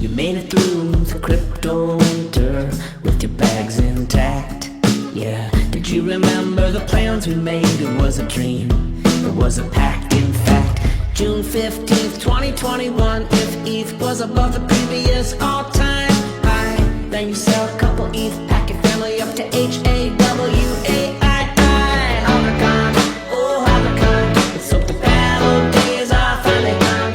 You made it through the crypto winter with your bags intact. Yeah, did you remember the plans we made? It was a dream, it was a pact. In fact, June 15th, 2021, if ETH was above the previous all-time high, then you sell a couple ETH, pack your family up to HAWAII. Hodlercon, oh Hodlercon, let's hope the battle days are finally gone.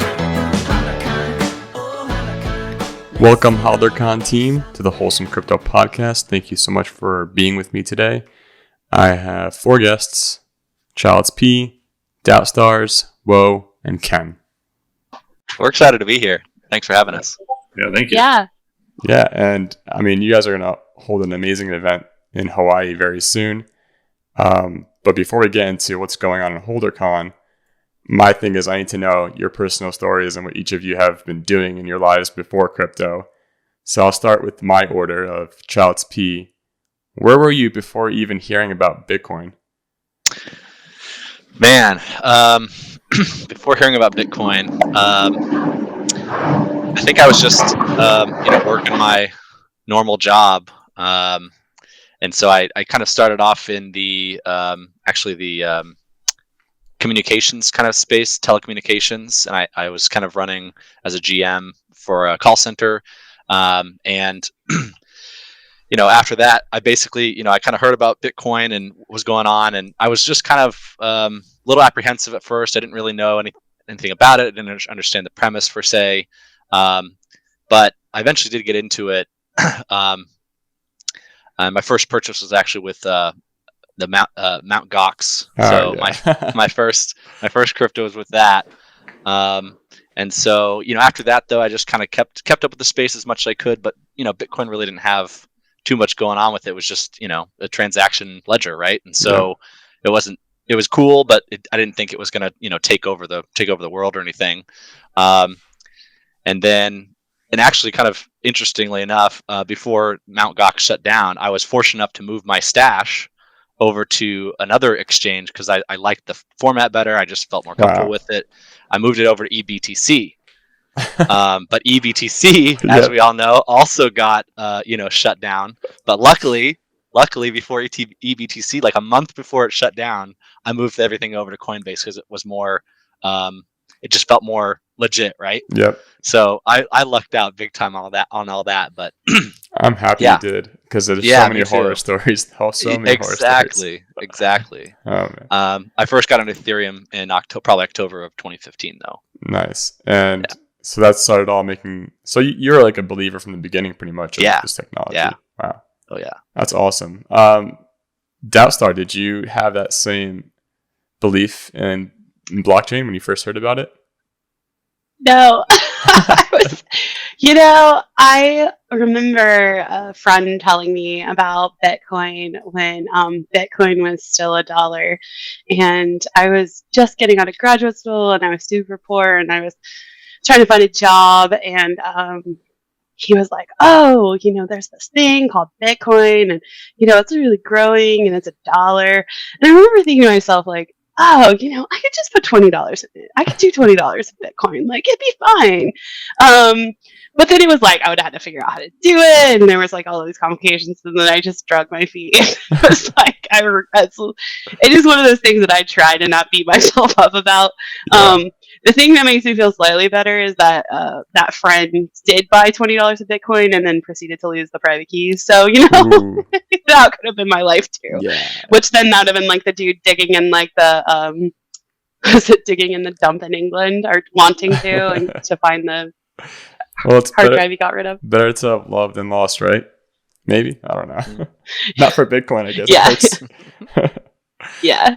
Hodlercon, oh Hodlercon. Welcome, Hodlercon team, to the Wholesome Crypto Podcast. Thank you so much for being with me today. I have 4 guests: Childsp, DoubtStars, Woe, and Ken. We're excited to be here. Thanks for having us. Yeah, thank you. Yeah, and I mean, you guys are going to hold an amazing event in Hawaii very soon. But before we get into what's going on in Hodlercon, my thing is I need to know your personal stories and what each of you have been doing in your lives before crypto. So I'll start with my order of Childsp. Where were you before even hearing about Bitcoin? Man, before hearing about Bitcoin, I think I was just working my normal job, and so I kind of started off in the communications kind of space, telecommunications, and I was kind of running as a GM for a call center, and after that, I basically, I kind of heard about Bitcoin and what was going on, and I was just kind of a little apprehensive at first. I didn't really know anything about it. I didn't understand the premise per se, but I eventually did get into it. My first purchase was actually with the Mount Gox. So yeah. my first crypto was with that. And so, after that though, I just kind of kept up with the space as much as I could, but Bitcoin really didn't have too much going on with it. It was just, a transaction ledger, right? And so it was cool, but I didn't think it was going to, take over the world or anything. And actually, kind of interestingly enough, before Mt. Gox shut down, I was fortunate enough to move my stash over to another exchange because I liked the format better. I just felt more comfortable with it. I moved it over to EBTC. But EBTC, as we all know, also got shut down. But luckily before EBTC, like a month before it shut down, I moved everything over to Coinbase because it was more, it just felt more legit, right? Yep. So I lucked out big time on all that. But I'm happy you did, because there's so many horror stories. Exactly. Oh, man. I first got into Ethereum in probably October of 2015, though. Nice. And so that started all making. So you're like a believer from the beginning, pretty much, of this technology. Yeah. Wow. Oh yeah. That's awesome. DoubtStar, did you have that same belief in blockchain when you first heard about it? no. I remember a friend telling me about Bitcoin when Bitcoin was still $1, and I was just getting out of graduate school, and I was super poor, and I was trying to find a job, and he was like, oh, there's this thing called Bitcoin, and it's really growing, and it's $1. And I remember thinking to myself, like, oh, I could just put $20 in it. I could do $20 in Bitcoin. Like, it'd be fine. But then it was like, I would have to figure out how to do it. And there was like all of these complications. And then I just drug my feet. It was like, it is one of those things that I try to not beat myself up about. The thing that makes me feel slightly better is that that friend did buy $20 of Bitcoin and then proceeded to lose the private keys. So, that could have been my life too. Yeah. Which then that would have been like the dude digging in like the, digging in the dump in England, or wanting to, and to find the hard drive he got rid of. Better to have loved than lost, right? Maybe. I don't know. Not for Bitcoin, I guess. Yeah. Yeah.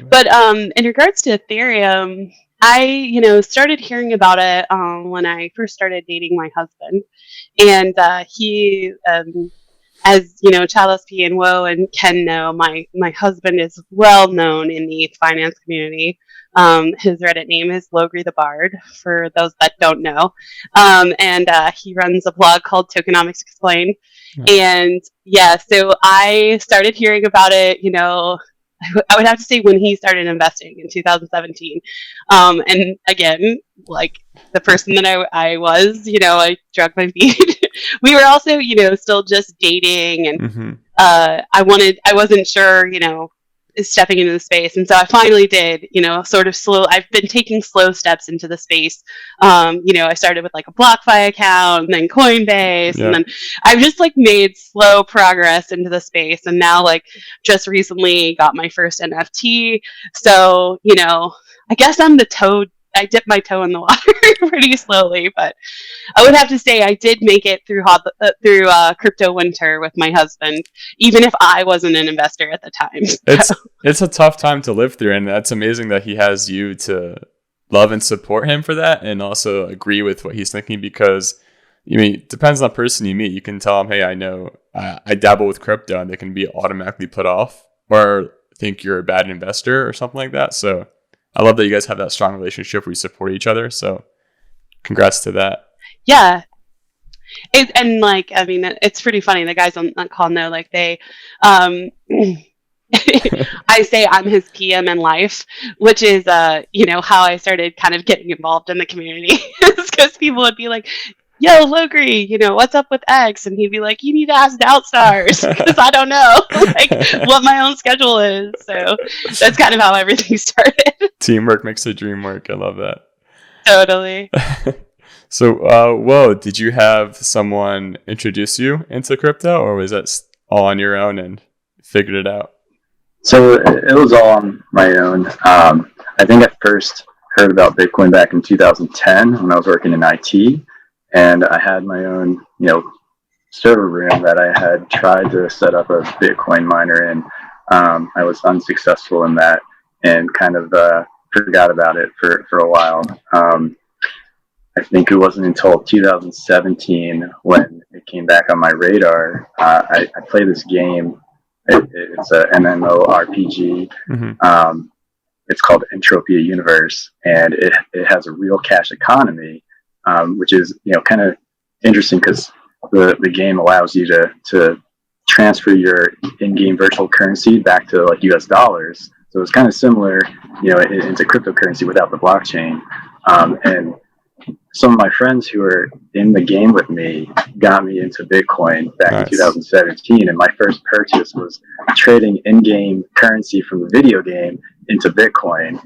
But in regards to Ethereum, I, started hearing about it when I first started dating my husband. And he, as Childsp and Woe and Ken know, my husband is well known in the ETHFinance community. His Reddit name is Logri the Bard, for those that don't know. And he runs a blog called Tokenomics Explained. And so I started hearing about it, I would have to say when he started investing in 2017. And again, like the person that I was, I drug my feet. We were also, still just dating, and I wasn't sure, stepping into the space. And so I finally did, sort of I've been taking slow steps into the space. I started with like a BlockFi account, and then Coinbase, and then I've just like made slow progress into the space. And now like just recently got my first NFT. So, I guess I dipped my toe in the water pretty slowly, but I would have to say I did make it through crypto winter with my husband, even if I wasn't an investor at the time. It's a tough time to live through, and that's amazing that he has you to love and support him for that, and also agree with what he's thinking, because it depends on the person you meet. You can tell him, hey, I know I dabble with crypto, and they can be automatically put off or think you're a bad investor or something like that. So I love that you guys have that strong relationship where you support each other. So congrats to that. Yeah. It's pretty funny. The guys on that call know, like they, I say I'm his PM in life, which is, how I started kind of getting involved in the community. Because people would be like, yo, Logri, what's up with X? And he'd be like, you need to ask DoubtStars, because I don't know what my own schedule is. So that's kind of how everything started. Teamwork makes the dream work. I love that. Totally. So, did you have someone introduce you into crypto, or was that all on your own and figured it out? So it was all on my own. I think I first heard about Bitcoin back in 2010 when I was working in IT. And I had my own, server room that I had tried to set up a Bitcoin miner in. I was unsuccessful in that, and kind of forgot about it for a while. I think it wasn't until 2017 when it came back on my radar. I play this game. It's a MMORPG. It's called Entropia Universe, and it has a real cash economy. Which is, kind of interesting, because the game allows you to transfer your in-game virtual currency back to like US dollars. So it's kind of similar, into cryptocurrency without the blockchain. And some of my friends who were in the game with me got me into Bitcoin back in 2017. And my first purchase was trading in-game currency from the video game into Bitcoin.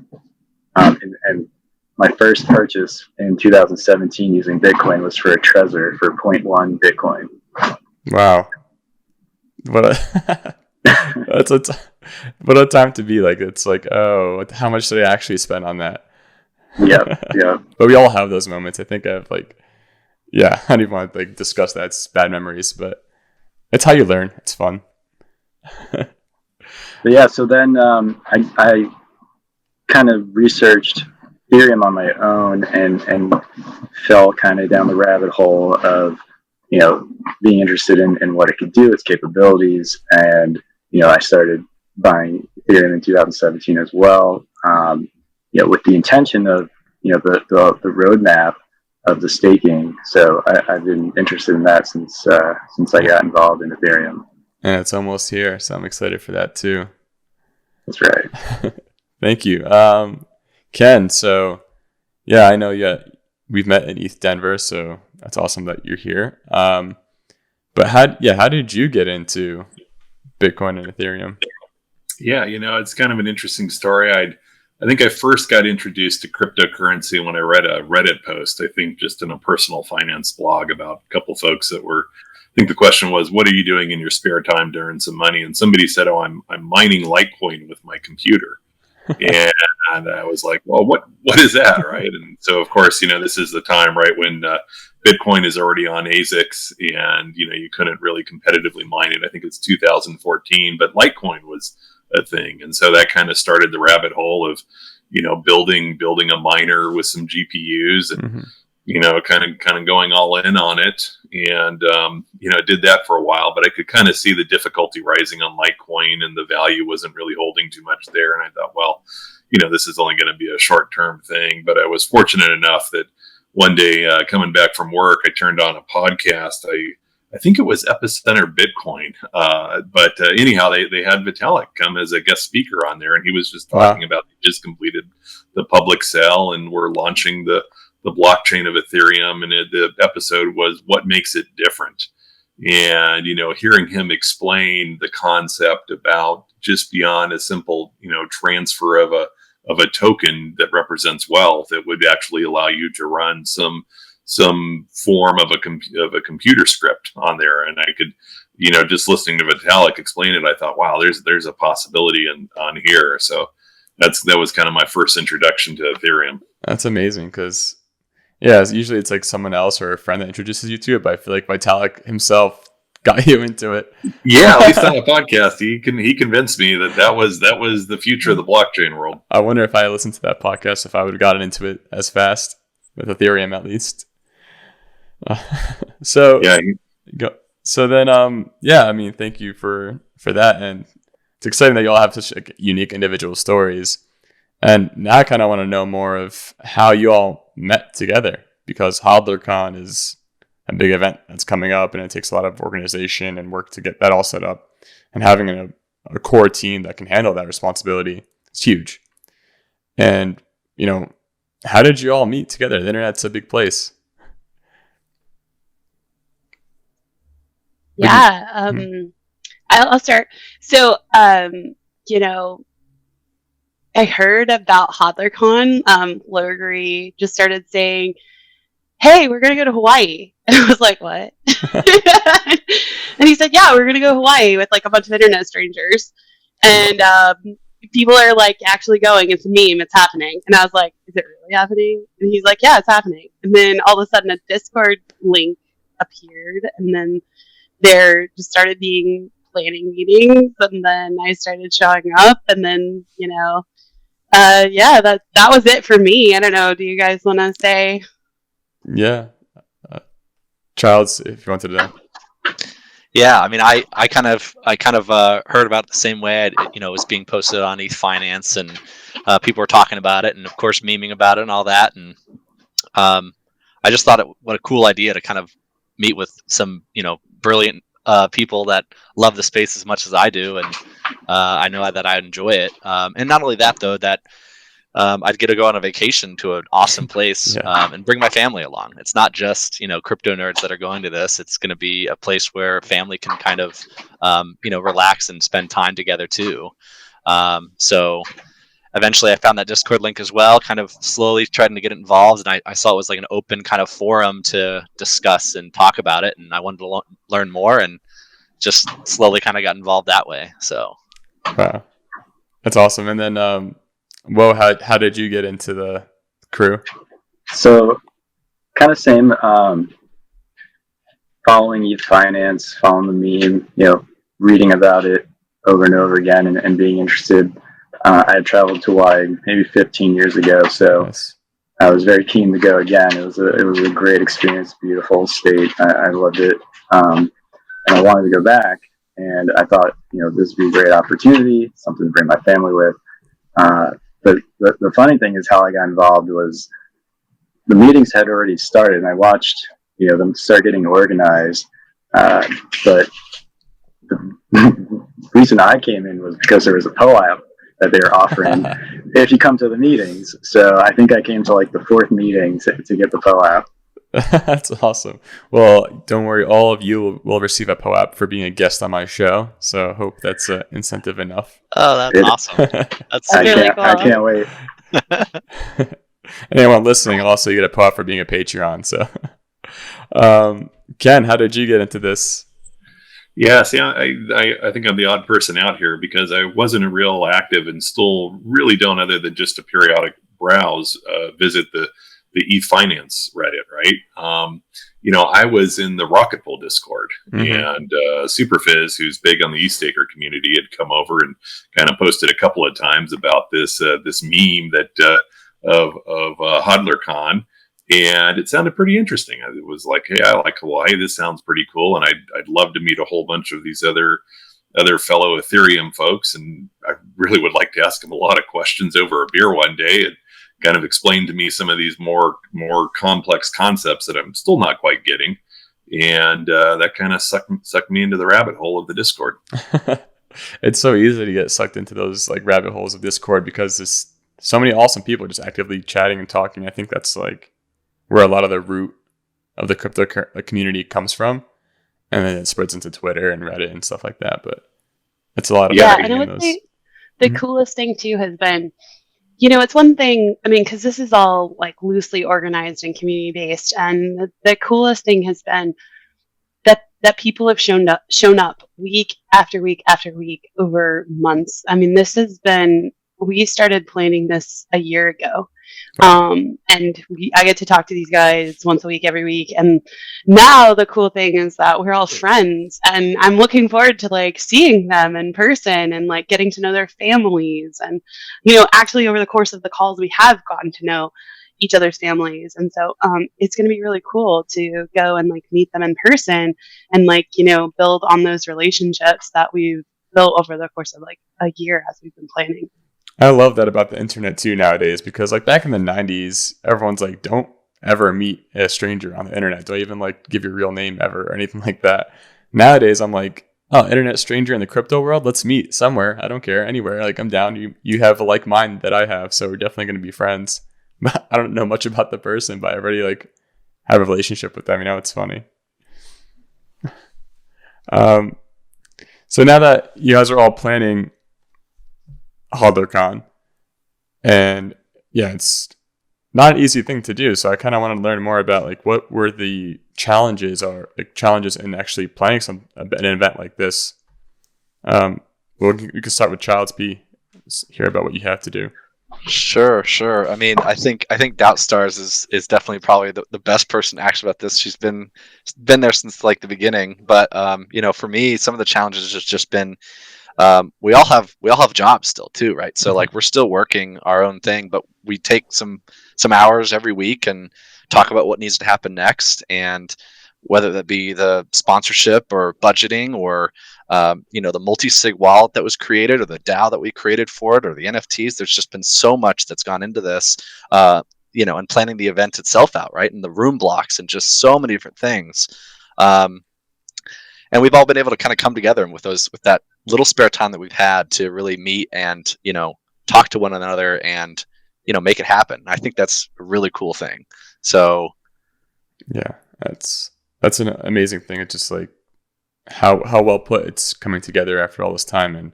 And my first purchase in 2017 using Bitcoin was for a Trezor for 0.1 Bitcoin. Wow. What a time to be like. It's like, oh, how much did I actually spend on that? Yeah. But we all have those moments. I think I've I don't even want to discuss that. It's bad memories, but it's how you learn. It's fun. But yeah, so then I kind of researched Ethereum on my own and fell kind of down the rabbit hole of, being interested in what it could do, its capabilities. And, I started buying Ethereum in 2017 as well, with the intention of, the roadmap of the staking. So I've been interested in that since I got involved in Ethereum. And it's almost here, so I'm excited for that too. That's right. Thank you. Ken, so yeah, I know we've met in ETH Denver, so that's awesome that you're here. But how did you get into Bitcoin and Ethereum? Yeah, it's kind of an interesting story. I think I first got introduced to cryptocurrency when I read a Reddit post, I think just in a personal finance blog about a couple folks that were, I think the question was, what are you doing in your spare time to earn some money? And somebody said, oh, I'm mining Litecoin with my computer. And I was like, well, what is that, right? And so, of course, this is the time, right, when Bitcoin is already on ASICs, and you couldn't really competitively mine it. I think it's 2014, but Litecoin was a thing, and so that kind of started the rabbit hole of building a miner with some GPUs and kind of going all in on it, and did that for a while. But I could kind of see the difficulty rising on Litecoin, and the value wasn't really holding too much there. And I thought, well, this is only going to be a short-term thing. But I was fortunate enough that one day, coming back from work, I turned on a podcast. I think it was Epicenter Bitcoin. But anyhow, they had Vitalik come as a guest speaker on there, and he was just talking about they just completed the public sale and we're launching the blockchain of Ethereum. And the episode was what makes it different. And, hearing him explain the concept about just beyond a simple, transfer of a token that represents wealth, it would actually allow you to run some form of a computer script on there. And I could, just listening to Vitalik explain it, I thought, wow, there's a possibility on here. So that was kind of my first introduction to Ethereum. That's amazing because, yeah, usually it's like someone else or a friend that introduces you to it, but I feel like Vitalik himself got you into it. Yeah, at least on a podcast, he convinced me that was the future of the blockchain world. I wonder if I listened to that podcast, if I would have gotten into it as fast with Ethereum at least. So yeah. So then, thank you for that, and it's exciting that you all have such unique individual stories. And now I kind of want to know more of how you all met together, because Hodlercon is a big event that's coming up, and it takes a lot of organization and work to get that all set up. And having a core team that can handle that responsibility is huge. And, how did you all meet together? The internet's a big place. Yeah, I'll start. So, I heard about Hodlercon. Logery just started saying, "Hey, we're gonna go to Hawaii," and I was like, "What?" And he said, "Yeah, we're gonna go to Hawaii with like a bunch of internet strangers, and people are like actually going. It's a meme. It's happening." And I was like, "Is it really happening?" And he's like, "Yeah, it's happening." And then all of a sudden, a Discord link appeared, and then there just started being planning meetings, and then I started showing up, and then that was it for me. I don't know. Do you guys want to say? Yeah, Childs, if you wanted to. Yeah, I mean, I kind of heard about it the same way. It was being posted on ETHFinance, and people were talking about it, and of course, memeing about it and all that. And I just thought what a cool idea to kind of meet with some brilliant people that love the space as much as I do, and I know that I enjoy it. And not only that, though, that I'd get to go on a vacation to an awesome place and bring my family along. It's not just crypto nerds that are going to this. It's going to be a place where family can kind of relax and spend time together too. So eventually I found that Discord link as well, kind of slowly trying to get involved, and I saw it was like an open kind of forum to discuss and talk about it, and I wanted to learn more, and just slowly kind of got involved that way. So wow, that's awesome. And then how did you get into the crew? So kind of same, following ETHFinance, following the meme, reading about it over and over again, and being interested. I had traveled to Hawaii maybe 15 years ago, so nice. I was very keen to go again. It was a great experience, beautiful state. I loved it, and I wanted to go back. And I thought, this would be a great opportunity, something to bring my family with. But the funny thing is how I got involved was the meetings had already started, and I watched them start getting organized. But the reason I came in was because there was a POAP that they were offering if you come to the meetings. So I think I came to like the fourth meeting to get the POAP. That's awesome. Well, don't worry. All of you will receive a POAP for being a guest on my show. So I hope that's incentive enough. Oh, that's awesome. That's really cool. I can't wait. Anyone listening also you get a POAP for being a Patreon. So Ken, how did you get into this? Yeah, see, I think I'm the odd person out here because I wasn't a real active and still really don't, other than just a periodic browse, visit the ETHFinance Reddit, right? I was in the Rocket Pool Discord, and Superfizz, who's big on the eStaker community, had come over and kind of posted a couple of times about this meme that of Hodlercon. And it sounded pretty interesting. It was like, hey, I like Hawaii. This sounds pretty cool. And I'd love to meet a whole bunch of these other fellow Ethereum folks. And I really would like to ask them a lot of questions over a beer one day and kind of explain to me some of these more complex concepts that I'm still not quite getting. and that kind of sucked me into the rabbit hole of the Discord. It's so easy to get sucked into those like rabbit holes of Discord because there's so many awesome people just actively chatting and talking. I think that's like where a lot of the root of the crypto community comes from, and then it spreads into Twitter and Reddit and stuff like that. But it's a lot of and I would say the coolest thing too has been, it's one thing, I mean, because this is all like loosely organized and community based, and the coolest thing has been that people have shown up week after week after week over months. I mean, we started planning this a year ago. And I get to talk to these guys once a week, every week. And now the cool thing is that we're all friends, and I'm looking forward to like seeing them in person and like getting to know their families. And, actually over the course of the calls, we have gotten to know each other's families. And so it's going to be really cool to go and like meet them in person and like, build on those relationships that we've built over the course of like a year as we've been planning. I love that about the internet too nowadays, because like back in the 90s, everyone's like, don't ever meet a stranger on the internet. Don't even like give your real name ever or anything like that. Nowadays, I'm like, oh, internet stranger in the crypto world, let's meet somewhere. I don't care, anywhere. Like I'm down. You have a like mind that I have, so we're definitely going to be friends. I don't know much about the person, but I already like have a relationship with them. It's funny. So now that you guys are all planning Hodlercon, and it's not an easy thing to do. So I kind of want to learn more about like what were the challenges in actually planning an event like this. Well, we can start with Childsp. Hear about what you have to do. Sure. I mean, I think DoubtStars is definitely probably the best person to ask about this. She's been there since like the beginning. But for me, some of the challenges has just been we all have jobs still too, right? So like we're still working our own thing, but we take some hours every week and talk about what needs to happen next, and whether that be the sponsorship or budgeting or the multi-sig wallet that was created, or the DAO that we created for it, or the NFTs. There's just been so much that's gone into this, and planning the event itself out, right? And the room blocks and just so many different things. And we've all been able to kind of come together with that little spare time that we've had to really meet and, talk to one another and, make it happen. I think that's a really cool thing. So. Yeah, that's an amazing thing. It's just like how well put it's coming together after all this time. And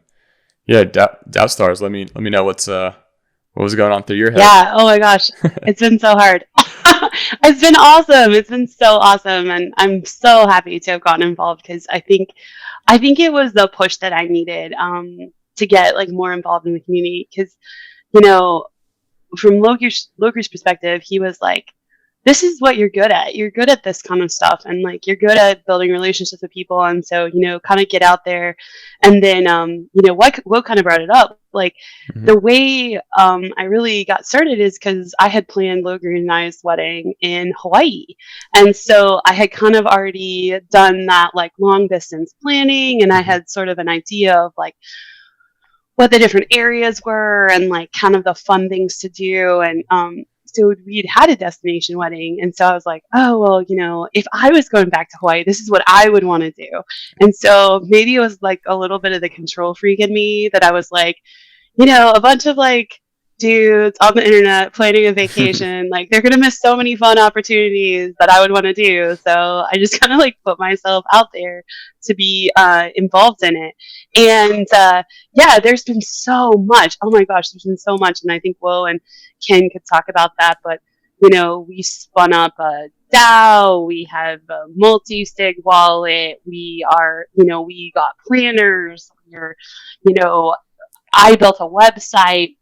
DoubtStars, let me know what was going on through your head. Yeah. Oh my gosh. It's been so hard. It's been awesome. It's been so awesome. And I'm so happy to have gotten involved, because I think it was the push that I needed to get like more involved in the community. Because, from Loker's perspective, he was like, this is what you're good at. You're good at this kind of stuff. And like, you're good at building relationships with people. And so, kind of get out there. And then, what kind of brought it up? Like the way I really got started is because I had planned Loker and I's wedding in Hawaii. And so I had kind of already done that like long distance planning. And I had sort of an idea of like what the different areas were and like kind of the fun things to do. And, so we'd had a destination wedding. And so I was like, oh, well, if I was going back to Hawaii, this is what I would want to do. And so maybe it was like a little bit of the control freak in me that I was like, a bunch of like dudes on the internet planning a vacation, like they're going to miss so many fun opportunities that I would want to do. So I just kind of like put myself out there to be involved in it. And there's been so much. Oh my gosh, there's been so much. And I think Will and Ken could talk about that. But, we spun up a DAO, we have a multi-sig wallet, we got planners, I built a website.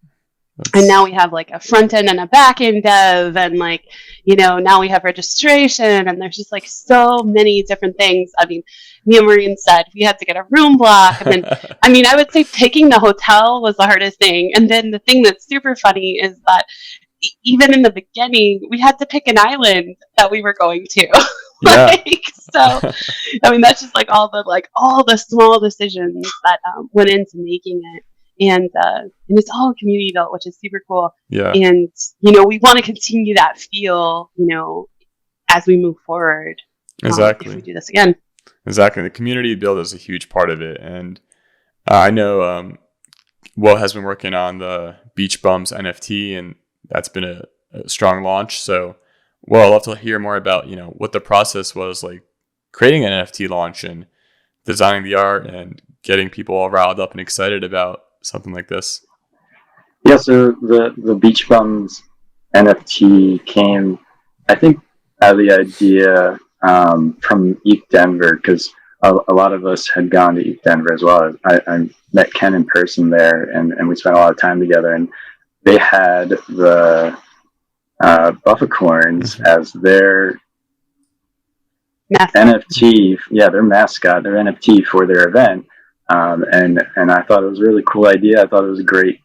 And now we have like a front end and a back end dev, and like, now we have registration, and there's just like so many different things. I mean, me and Maureen said we had to get a room block. And then, I would say picking the hotel was the hardest thing. And then the thing that's super funny is that even in the beginning, we had to pick an island that we were going to. That's just like all the small decisions that went into making it. And it's all community built, which is super cool. Yeah. And we want to continue that feel, as we move forward. Exactly. if we do this again. Exactly. The community build is a huge part of it. And I know Will has been working on the Beach Bums NFT, and that's been a strong launch. So, I'd love to hear more about, what the process was like creating an NFT launch and designing the art and getting people all riled up and excited about something like this. Yeah, so the Beach Bums NFT came, I think, out of the idea from ETH Denver, because a lot of us had gone to ETH Denver as well. I met Ken in person there, and we spent a lot of time together. And they had the Buffacorns as their NFT, their mascot, their NFT for their event. And I thought it was a really cool idea. I thought it was a great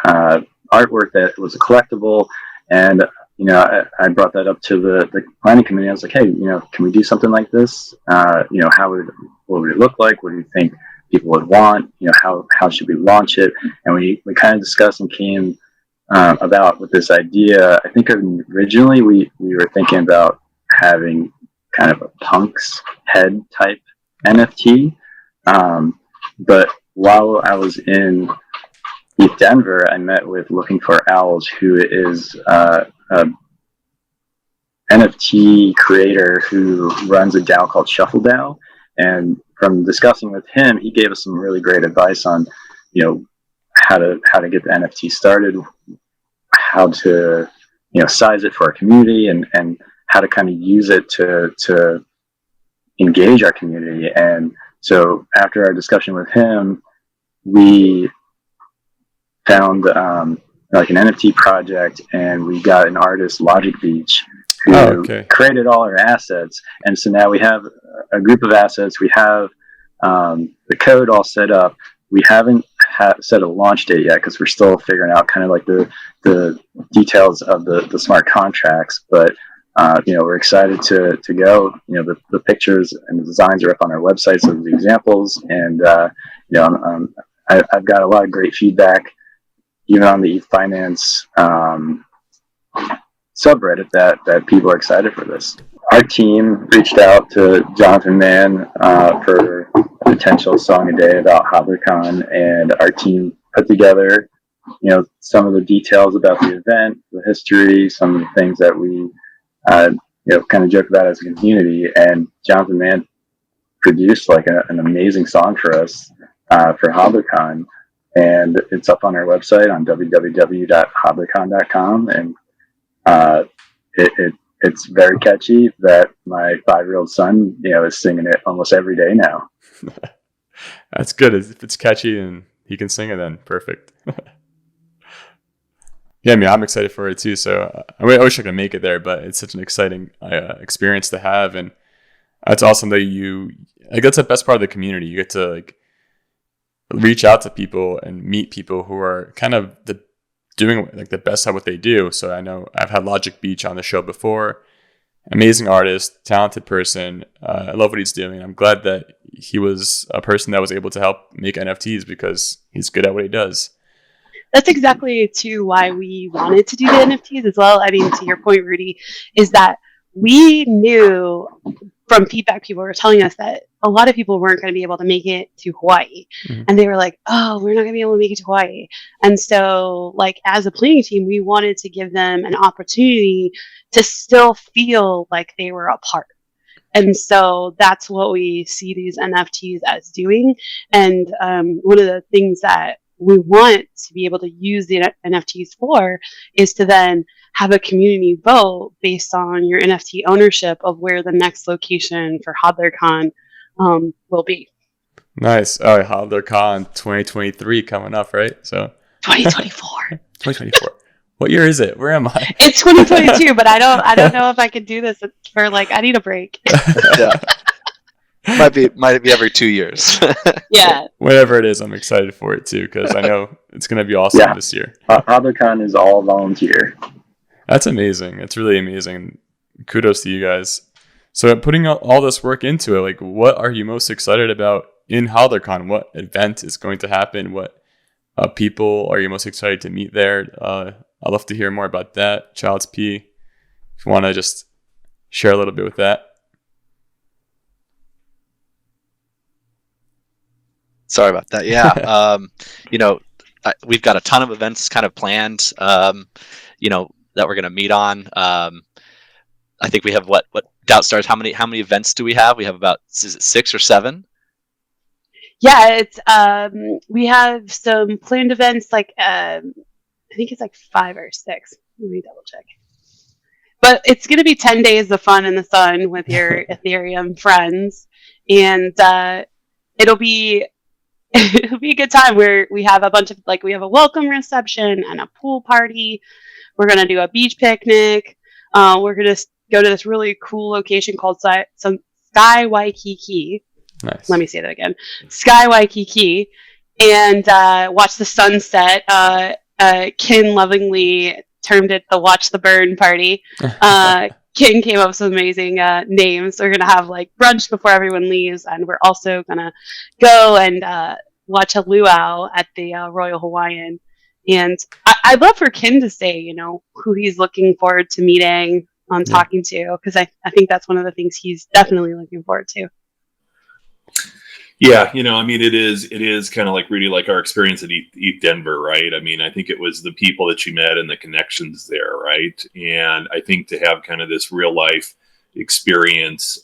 artwork that was a collectible. And I brought that up to the planning committee. I was like, hey, can we do something like this? What would it look like? What do you think people would want? How should we launch it? And we kind of discussed and came about with this idea. I think originally we were thinking about having kind of a punk's head type NFT. But while I was in ETH Denver, I met with Looking for Owls, who is an NFT creator who runs a DAO called Shuffle DAO. And from discussing with him, he gave us some really great advice on, how to get the NFT started, how to, size it for our community, and how to kind of use it to engage our community. And so after our discussion with him, we found like an NFT project, and we got an artist, Logic Beach, who created all our assets. And so now we have a group of assets. We have the code all set up. We haven't set a launch date yet because we're still figuring out kind of like the details of the smart contracts. But we're excited to go. The pictures and the designs are up on our website, so the examples. And I've got a lot of great feedback, even on the ETHFinance subreddit, that people are excited for this. Our team reached out to Jonathan Mann for a potential song a day about Hodlercon, and our team put together, some of the details about the event, the history, some of the things that we, kind of joke about as a community. And Jonathan Mann produced like an amazing song for us for Hodlercon. And it's up on our website on www.hodlercon.com. And it's very catchy that my 5-year-old son, is singing it almost every day now. That's good. If it's catchy and he can sing it, then perfect. Yeah, I'm excited for it too. So I wish I could make it there, but it's such an exciting experience to have. And it's awesome that that's the best part of the community. You get to reach out to people and meet people who are kind of doing the best at what they do. So I know I've had Logic Beach on the show before. Amazing artist, talented person. I love what he's doing. I'm glad that he was a person that was able to help make NFTs because he's good at what he does. That's exactly too why we wanted to do the NFTs as well. I mean, to your point, Rudy, is that we knew from feedback people were telling us that a lot of people weren't going to be able to make it to Hawaii. Mm-hmm. And they were like, oh, we're not going to be able to make it to Hawaii. And so as a planning team, we wanted to give them an opportunity to still feel like they were a part. And so that's what we see these NFTs as doing. And one of the things that we want to be able to use the NFTs for is to then have a community vote based on your NFT ownership of where the next location for Hodlercon will be. Nice. Oh, Hodlercon 2023 coming up, right? So 2024. 2024. What year is it? Where am I? It's 2022, but I don't know if I could do this for I need a break. Yeah. Might be every 2 years. Yeah. Whatever it is, I'm excited for it too because I know it's going to be awesome this year. Hodlercon is all volunteer. That's amazing. It's really amazing. Kudos to you guys. So putting all this work into it, what are you most excited about in Hodlercon? What event is going to happen? What people are you most excited to meet there? I'd love to hear more about that. Childsp, if you want to just share a little bit with that. Sorry about that. Yeah. We've got a ton of events kind of planned, that we're going to meet on. I think we have what DoubtStars, how many events do we have? We have about, is it 6 or 7? Yeah, it's we have some planned events, like I think it's like 5 or 6. Let me double check. But it's going to be 10 days of fun in the sun with your Ethereum friends, and it'll be a good time where we have a bunch of, like, we have a welcome reception and a pool party. We're going to do a beach picnic. We're going to go to this really cool location called Sky Waikiki. Nice. Let me say that again. Sky Waikiki, and watch the sunset. Kin lovingly termed it the Watch the Burn party. King came up with some amazing names. We're going to have like brunch before everyone leaves, and we're also going to go and watch a luau at the Royal Hawaiian. And I'd love for Kin to say, who he's looking forward to meeting, talking to, because I think that's one of the things he's definitely looking forward to. Yeah, it is kind of like Rudy, like our experience at ETH Denver, right? I think it was the people that you met and the connections there, right? And I think to have kind of this real life experience,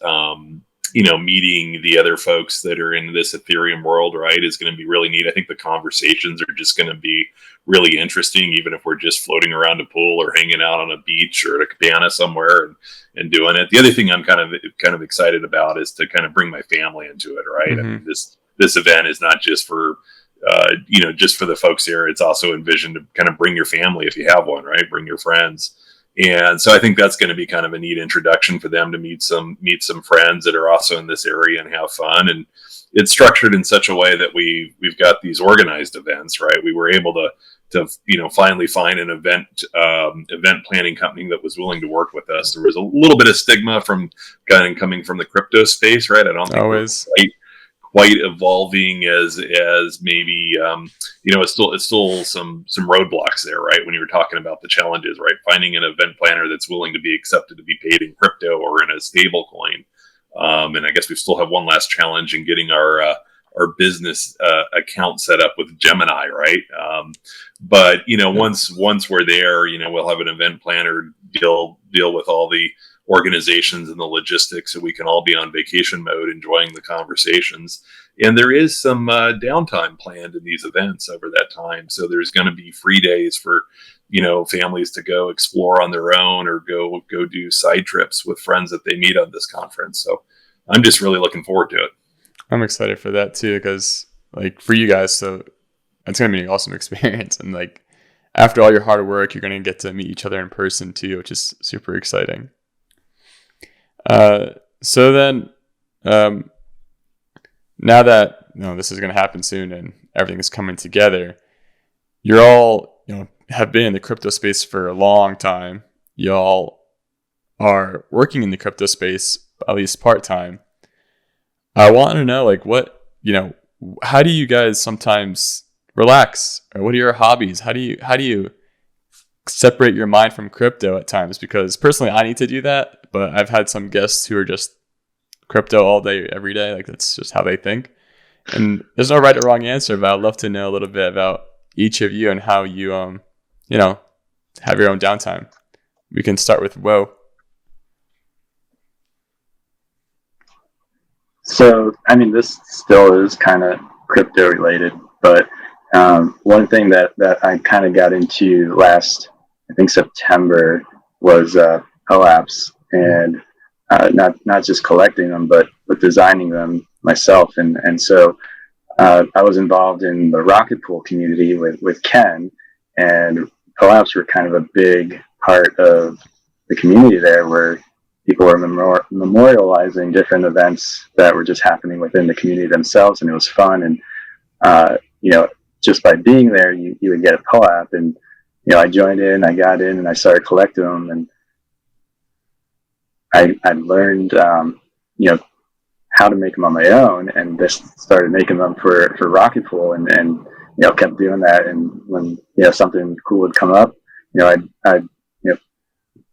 meeting the other folks that are in this Ethereum world, right, is going to be really neat. I think the conversations are just going to be really interesting, even if we're just floating around a pool or hanging out on a beach or at a cabana somewhere and doing it. The other thing I'm kind of excited about is to kind of bring my family into it, right? Mm-hmm. This event is not just for just for the folks here. It's also envisioned to kind of bring your family if you have one, right? Bring your friends. And so I think that's going to be kind of a neat introduction for them to meet some friends that are also in this area and have fun. And it's structured in such a way that we've got these organized events, right? We were able to finally find an event planning company that was willing to work with us. There was a little bit of stigma from kind of coming from the crypto space, right? I don't think always quite evolving as maybe it's still some roadblocks there, right? When you were talking about the challenges, right? Finding an event planner that's willing to be accepted to be paid in crypto or in a stable coin. And I guess we still have one last challenge in getting our business account set up with Gemini, right? But once we're there, we'll have an event planner deal with all the organizations and the logistics, so we can all be on vacation mode enjoying the conversations. And there is some downtime planned in these events over that time, so there's going to be free days for families to go explore on their own or go do side trips with friends that they meet on this conference. So I'm just really looking forward to it. I'm excited for that too, because like for you guys, so it's going to be an awesome experience, and like after all your hard work, you're going to get to meet each other in person too, which is super exciting. So then, now that this is going to happen soon and everything is coming together, you're all have been in the crypto space for a long time. Y'all are working in the crypto space at least part time. I want to know, like, how do you guys sometimes relax, or what are your hobbies? How do you separate your mind from crypto at times? Because personally, I need to do that. But I've had some guests who are just crypto all day, every day. Like, that's just how they think. And there's no right or wrong answer, but I'd love to know a little bit about each of you and how you, have your own downtime. We can start with Woe. So, this still is kind of crypto related, but one thing that I kind of got into last, I think September, was POAPs. And not just collecting them, but designing them myself. And so I was involved in the rocket pool community with Ken, and POAPs were kind of a big part of the community there, where people were memorializing different events that were just happening within the community themselves, and it was fun. And just by being there, you would get a POAP, and I joined in, I got in, and I started collecting them, and I learned, how to make them on my own, and just started making them for Rocket Pool, and kept doing that. And when something cool would come up, I'd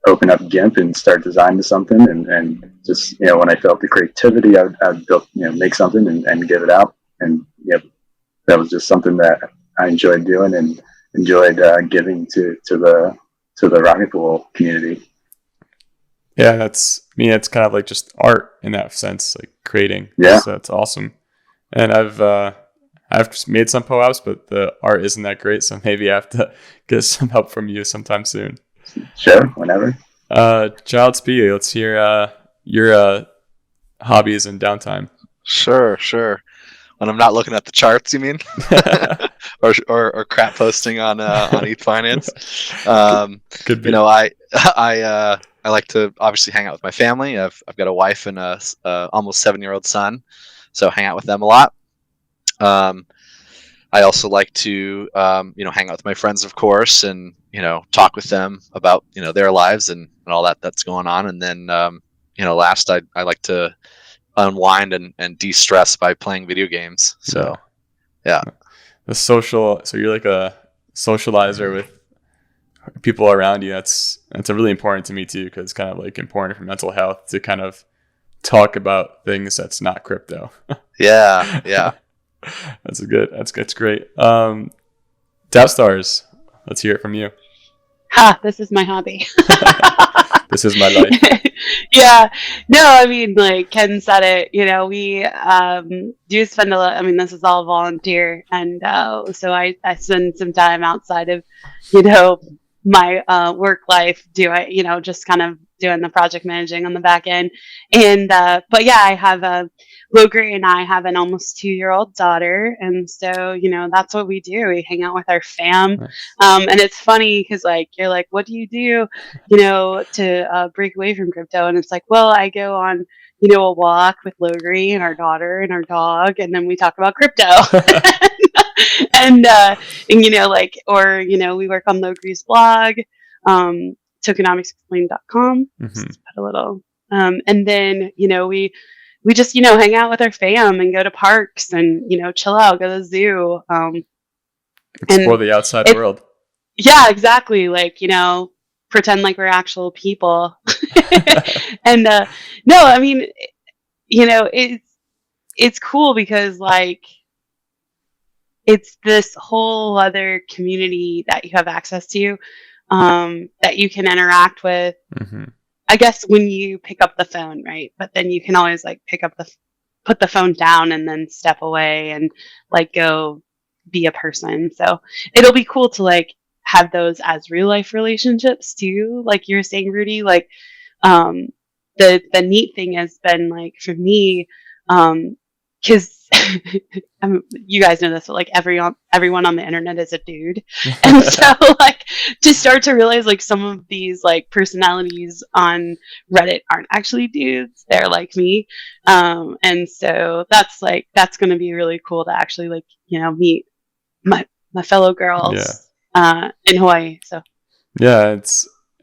open up GIMP and start designing something, and just when I felt the creativity, I'd build, make something and get it out, and that was just something that I enjoyed doing and enjoyed giving to the rocket pool community. Yeah, that's kind of like just art in that sense, like creating. Yeah, so that's awesome. And I've made some POAPs, but the art isn't that great, so maybe I have to get some help from you sometime soon. Sure, whenever. Childsp, let's hear your hobbies and downtime. Sure. When I'm not looking at the charts, you mean? or crap posting on ETHFinance. Could be. You know, I like to obviously hang out with my family. I've got a wife and a almost 7-year-old son, so hang out with them a lot. I also like to hang out with my friends, of course, and talk with them about their lives and all that's going on. And then last I like to unwind and de-stress by playing video games. So yeah. The social, so you're like a socializer with people around you. That's really important to me too, because it's kind of like important for mental health to kind of talk about things that's not crypto. Yeah. That's great. DoubtStars, let's hear it from you. This is my hobby. This is my life. Yeah. No, I mean, like Ken said it, we do spend a lot. I mean, this is all volunteer. And so I spend some time outside of, my work life just kind of doing the project managing on the back end. And but yeah, I have Logri and I have an almost 2-year-old daughter, and so that's what we do. We hang out with our fam. Nice. And it's funny because you're like, what do you do to break away from crypto? And it's like, well, I go on a walk with Logri and our daughter and our dog, and then we talk about crypto. and we work on Logri's blog, tokenomicsexplained.com. Just put a little and then we just hang out with our fam and go to parks and chill out, go to the zoo, explore the outside world. Yeah, exactly. Pretend like we're actual people. And no, I mean, it's cool because it's this whole other community that you have access to, that you can interact with. I guess when you pick up the phone, right? But then you can always put the phone down and then step away and go be a person. So it'll be cool to have those as real life relationships too. Like you were saying, Rudy, the neat thing has been for me, because you guys know this, but everyone on the internet is a dude. And so to start to realize some of these personalities on Reddit aren't actually dudes, they're like me. And so that's going to be really cool to actually meet my fellow girls in Hawaii. So yeah,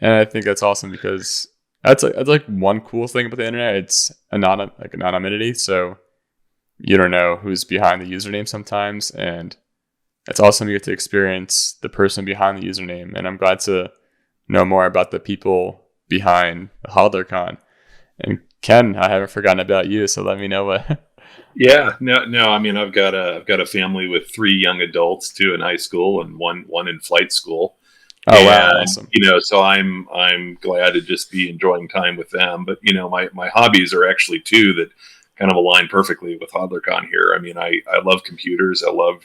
and I think that's awesome because that's one cool thing about the internet. It's anonymity, so you don't know who's behind the username sometimes, and it's awesome you get to experience the person behind the username. And I'm glad to know more about the people behind the Hodlercon. And Ken, I haven't forgotten about you, so let me know what. Yeah, no. I mean, I've got a family with 3 young adults, 2 in high school and one in flight school. Oh, wow, awesome. So I'm glad to just be enjoying time with them. But my hobbies are actually 2 that kind of align perfectly with Hodlercon here. I mean, I love computers. I love,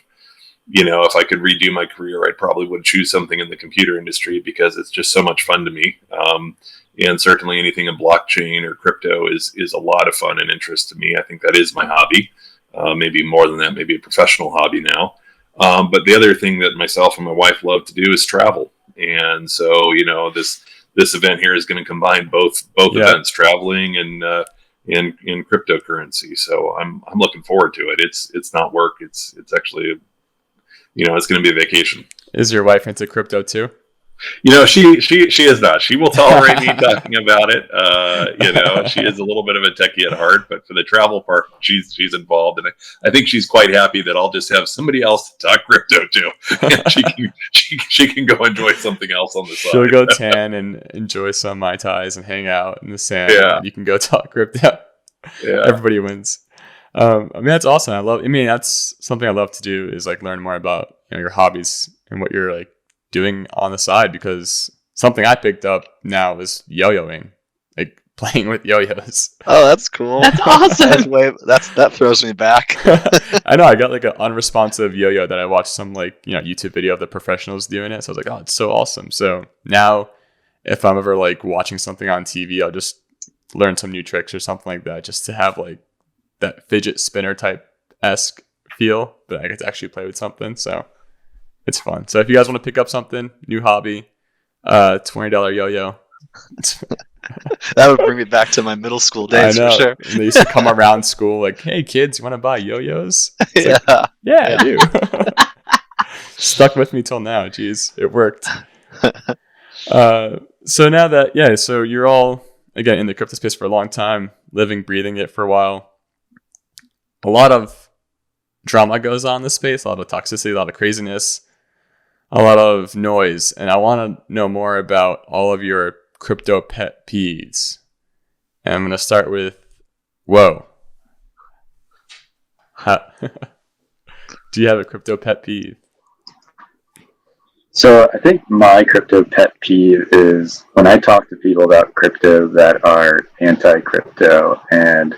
if I could redo my career, I probably would choose something in the computer industry because it's just so much fun to me. And certainly anything in blockchain or crypto is a lot of fun and interest to me. I think that is my hobby. Maybe more than that, maybe a professional hobby now. But the other thing that myself and my wife love to do is travel. And so, this event here is going to combine both events, traveling and in cryptocurrency. So I'm looking forward to it. It's not work. It's actually, it's going to be a vacation. Is your wife into crypto too? She is not. She will tolerate me talking about it. She is a little bit of a techie at heart, but for the travel part, she's involved, and I think she's quite happy that I'll just have somebody else to talk crypto to, and she can go enjoy something else on the side. She'll go tan and enjoy some Mai Tais and hang out in the sand. Yeah. And you can go talk crypto. Yeah. Everybody wins. I mean, that's awesome. I mean, that's something I love to do is like learn more about, your hobbies and what you're like doing on the side, because something I picked up now is yo-yoing, like playing with yo-yos. Oh, that's cool. That's awesome. That throws me back. I know, I got like an unresponsive yo-yo that I watched some like, YouTube video of the professionals doing it. So I was like, oh, it's so awesome. So now if I'm ever like watching something on TV, I'll just learn some new tricks or something like that, just to have like that fidget spinner type-esque feel, but I get to actually play with something. So it's fun. So if you guys want to pick up something, new hobby, $20 yo-yo. That would bring me back to my middle school days, I know. for sure. And they used to come around school like, hey kids, you want to buy yo-yos? It's Yeah. like, yeah, I do. Stuck with me till now. Jeez, it worked. So now that, so you're all, again, in the crypto space for a long time, living, breathing it for a while. A lot of drama goes on in this space, a lot of toxicity, a lot of craziness, a lot of noise. And I want to know more about all of your crypto pet peeves. And I'm going to start with, whoa. Do you have a crypto pet peeve? So I think my crypto pet peeve is when I talk to people about crypto that are anti-crypto, and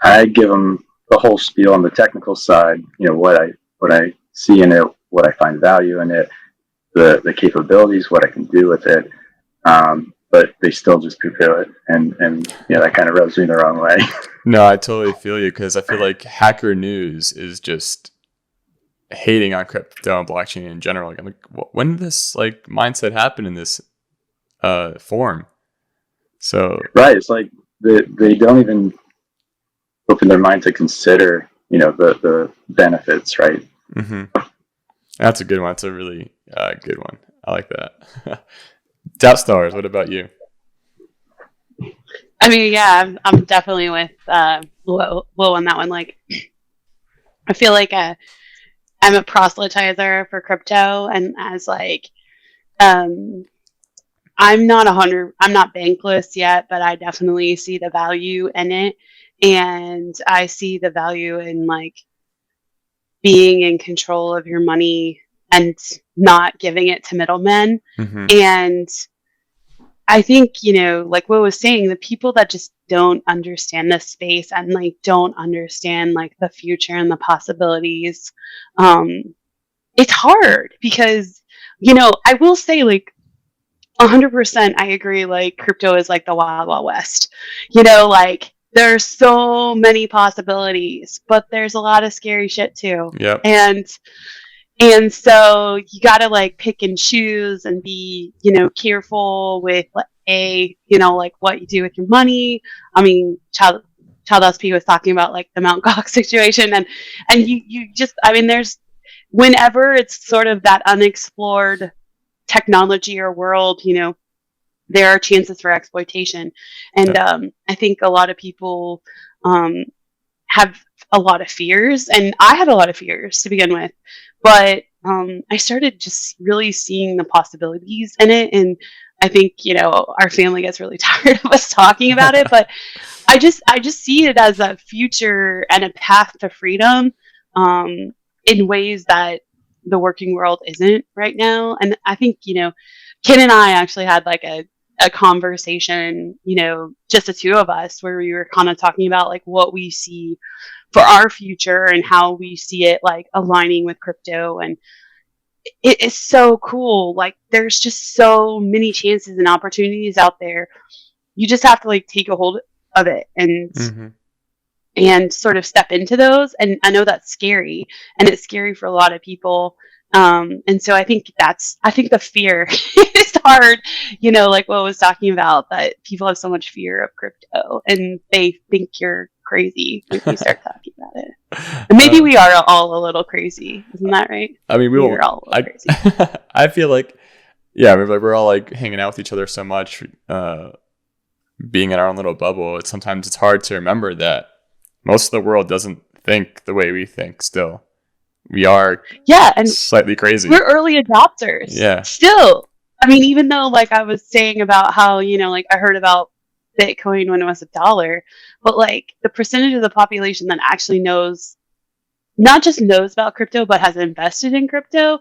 I give them the whole spiel on the technical side, what I see in it, what I find value in it, the capabilities, what I can do with it, but they still just poo-poo it, and that kind of rubs me the wrong way. No, I totally feel you, because I feel like Hacker News is just hating on crypto and blockchain in general. Like, I'm like, when did this like mindset happen in this form? So right, it's like they don't even open their mind to consider the benefits, right? Mm-hmm. That's a good one. That's a really good one. I like that. DoubtStars, what about you? I mean, yeah, I'm definitely with Will on that one. Like, I feel like I'm a proselytizer for crypto, and as like, I'm not bankless yet, but I definitely see the value in it, and I see the value in like being in control of your money and not giving it to middlemen. Mm-hmm. And I think, like Will was saying, the people that just don't understand this space and like don't understand like the future and the possibilities, it's hard because, I will say like 100% I agree, like crypto is like the Wild Wild West, like there's so many possibilities, but there's a lot of scary shit too. Yep. And so you got to like pick and choose and be, careful with like what you do with your money. I mean, Childsp was talking about like the Mt. Gox situation, and you just, I mean, there's, whenever it's sort of that unexplored technology or world, there are chances for exploitation. And I think a lot of people have a lot of fears, and I had a lot of fears to begin with, but I started just really seeing the possibilities in it. And I think, our family gets really tired of us talking about it, but I just see it as a future and a path to freedom in ways that the working world isn't right now. And I think, Ken and I actually had like a conversation, just the two of us, where we were kind of talking about like what we see for our future and how we see it like aligning with crypto. And it is so cool. Like there's just so many chances and opportunities out there. You just have to like take a hold of it and sort of step into those. And I know that's scary, and it's scary for a lot of people. And so I think the fear is hard, like what I was talking about, that people have so much fear of crypto and they think you're crazy when you start talking about it. And maybe we are all a little crazy. Isn't that right? I mean, we're all a little crazy. I feel like, we're all like hanging out with each other so much, being in our own little bubble. Sometimes it's hard to remember that most of the world doesn't think the way we think still. We are and slightly crazy. We're early adopters. Yeah. Still. I mean, even though like I was saying about how, like I heard about Bitcoin when it was $1, but like the percentage of the population that actually knows, not just knows about crypto, but has invested in crypto,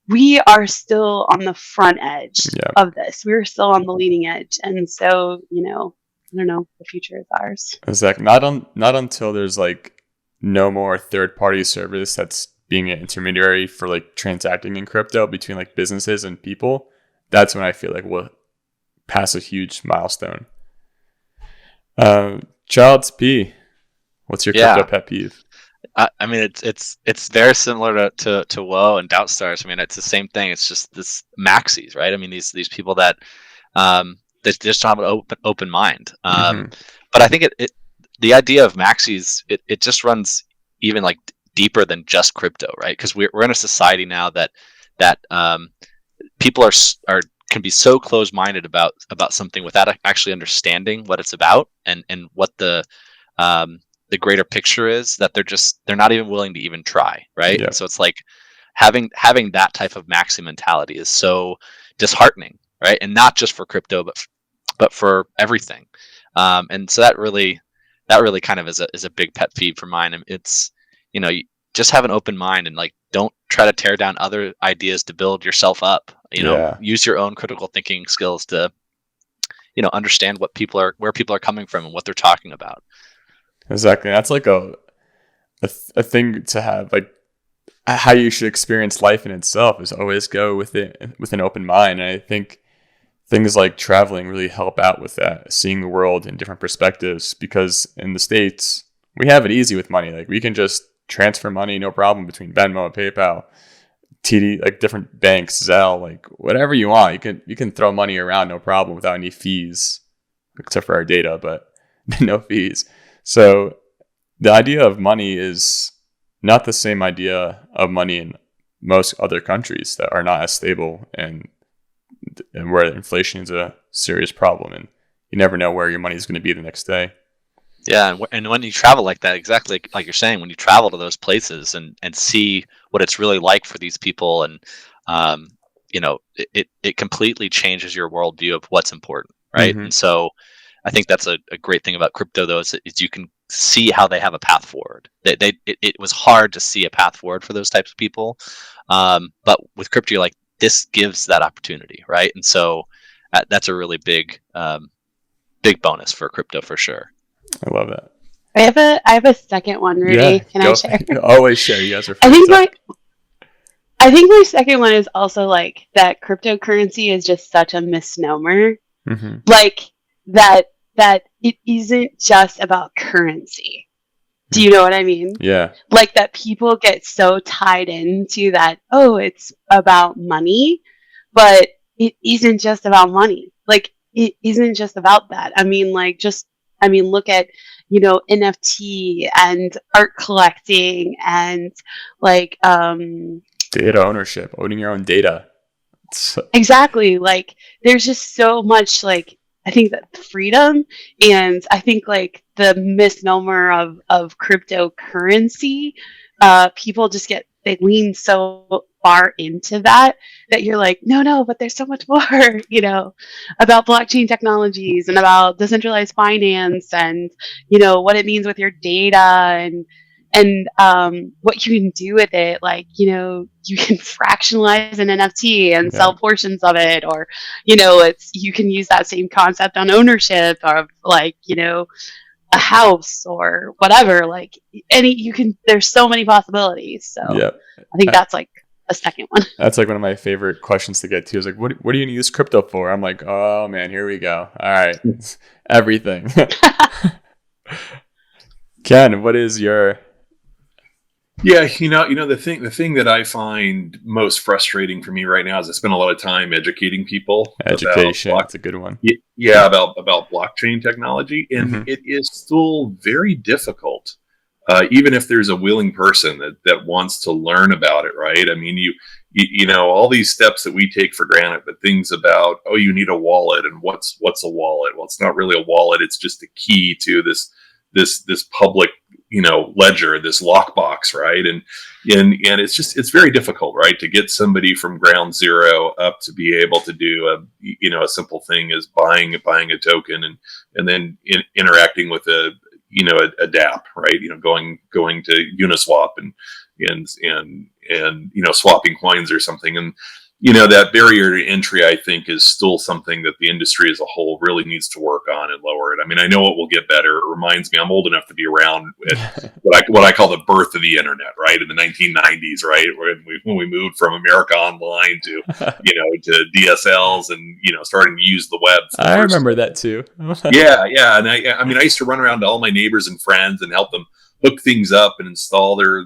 we are still on the front edge of this. We're still on the leading edge. And so, you know, I don't know, the future is ours. Exactly. Not until there's like no more third-party service that's being an intermediary for like transacting in crypto between like businesses and people, that's when I feel like we'll pass a huge milestone. Childsp, what's your crypto pet peeve? I mean, it's very similar to Woe and DoubtStars. I mean, it's the same thing. It's just this maxis, right? I mean, these people that they just don't have an open mind. But I think the idea of maxis, it just runs even like deeper than just crypto, right? Because we're in a society now that people can be so close-minded about something without actually understanding what it's about and what the greater picture is, that they're not even willing to even try, right? Yeah. So it's like having that type of maxi mentality is so disheartening, right? And not just for crypto, but for everything. And so that really kind of is a big pet peeve for mine. And it's, you know, you just have an open mind and like don't try to tear down other ideas to build yourself up. You know, use your own critical thinking skills to, you know, understand where people are coming from and what they're talking about. Exactly. That's like a thing to have, like how you should experience life in itself is always go with it with an open mind. And I think things like traveling really help out with that, seeing the world in different perspectives, because in the States, we have it easy with money. Like we can just transfer money, no problem, between Venmo and PayPal, TD, like different banks, Zelle, like whatever you want. You can throw money around, no problem, without any fees, except for our data, but no fees. So the idea of money is not the same idea of money in most other countries that are not as stable and where inflation is a serious problem, and you never know where your money is going to be the next day. Yeah, and when you travel like that, exactly like you're saying, when you travel to those places and see what it's really like for these people, and you know, it completely changes your worldview of what's important, right? And so I think that's a great thing about crypto, though, is you can see how they have a path forward. It was hard to see a path forward for those types of people, but with crypto, you're like, this gives that opportunity, right? And so that's a really big bonus for crypto for sure. I love that. I have a second one, Rudy. Yeah, Can I share? Always share. You guys are. I think my second one is also like that cryptocurrency is just such a misnomer. Like that it isn't just about currency. Do you know what I mean? Yeah. Like that people get so tied into that, oh, it's about money, but it isn't just about money. Like it isn't just about that. I mean, look at, you know, NFT and art collecting and like data ownership, owning your own data. Exactly. Like there's just so much, like, I think that freedom, and I think like the misnomer of cryptocurrency, people just they lean so far into that you're like, no, but there's so much more, you know, about blockchain technologies and about decentralized finance and, you know, what it means with your data and what you can do with it. Like, you know, you can fractionalize an NFT and sell portions of it, or, you know, you can use that same concept on ownership of, like, you know, a house or whatever. Like there's so many possibilities. So I think that's like a second one. That's like one of my favorite questions to get to, is like, what are you going to use crypto for? I'm like, oh man, here we go. All right. Everything. Ken, what is your... Yeah, you know, the thing that I find most frustrating for me right now is I spend a lot of time educating people. Education, that's a good one. Yeah, about blockchain technology, and it is still very difficult, even if there's a willing person that wants to learn about it. Right? I mean, you know, all these steps that we take for granted, but things about, oh, you need a wallet, and what's a wallet? Well, it's not really a wallet; it's just a key to this public ledger, this lockbox, right? And it's very difficult, right, to get somebody from ground zero up to be able to do a simple thing as buying a token and then interacting with a DApp, right? Going to Uniswap and swapping coins or something. And that barrier to entry, I think, is still something that the industry as a whole really needs to work on and lower it. I mean, I know it will get better. It reminds me, I'm old enough to be around at what I call the birth of the internet, right? In the 1990s, right? When we moved from America Online to, to DSLs and, starting to use the web. I remember that too. Yeah. And I mean, I used to run around to all my neighbors and friends and help them hook things up and install their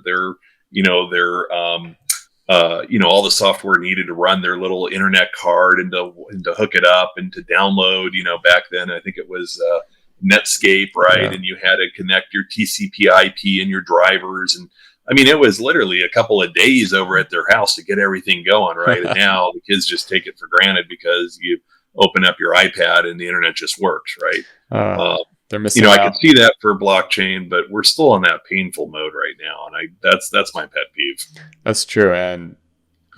all the software needed to run their little internet card and to hook it up and to download, back then, I think it was Netscape, right? Yeah. And you had to connect your TCP IP and your drivers. And I mean, it was literally a couple of days over at their house to get everything going, right? And now the kids just take it for granted because you open up your iPad and the internet just works, right? They're missing I can see that for blockchain, but we're still in that painful mode right now. And that's my pet peeve. That's true. And